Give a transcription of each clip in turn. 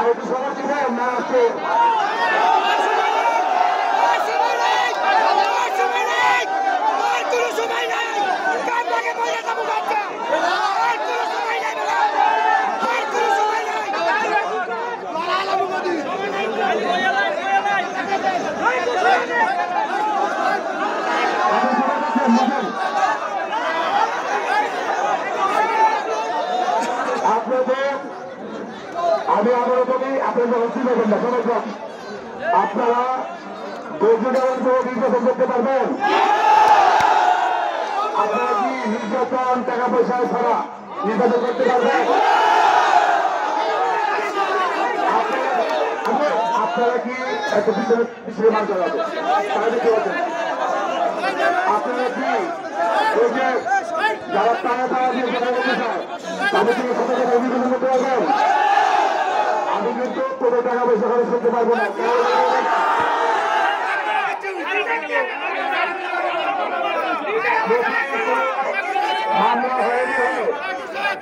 একটু সময় দিবেন না আছে আমি আবারও বলি আপনাদের হচ্ছি দেবেন না সবাই আপনারা নির্বাচন করতে পারবেন আপনারা কি নির্বাচন টাকা পয়সা ছাড়া নির্বাচন করতে পারবেন আপনারা কি একটা পিছনে মান চালাবেন তারা দেখতে পাচ্ছেন আপনারা কি ওই যে যারা তারা দিয়ে কথা বলতে চায় তাদের থেকে সবাই নির্বাচন করতে পারবেন আমি কিন্তু কোনো টাকা পয়সা খরচ করতে পারবো না মামলা হয়নি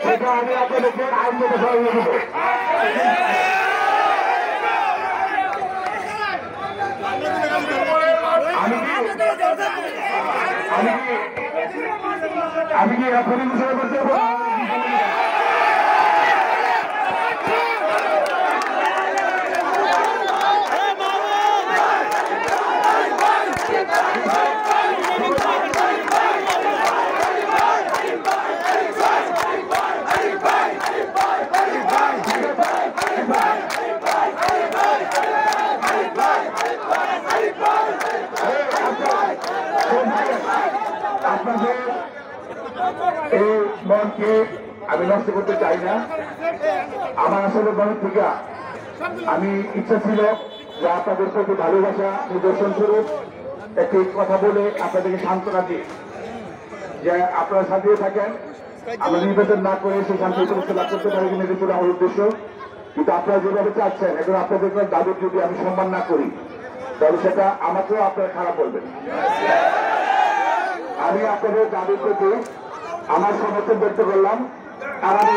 সেটা আমি আপনাদেরকে আইনগত সহায়তা দেবো আমি কি এখনই ঘোষণা করতে পারবো আপনাদের এই মনকে আমি নষ্ট করতে চাই না আমার আসলে মনের থেকে আমি ইচ্ছা ছিল যে আপনাদের প্রতি ভালোবাসা নিদর্শন স্বরূপ একটি কথা বলে আপনাদেরকে সান্ত্বনা দিই যে আপনারা শান্তিতে থাকেন আমরা নির্বাচন না করে সেই শান্তি লাভ করতে পারি কিনা এটি আমার উদ্দেশ্য কিন্তু আপনারা যেভাবে চাচ্ছেন এখন আপনাদের দাবির যদি আমি সম্মান না করি তাহলে সেটা আমাকেও আপনারা খারাপ বলবেন আমি আপনাদের দাবির প্রতি আমার সমর্থন ব্যক্ত করলাম আমাদের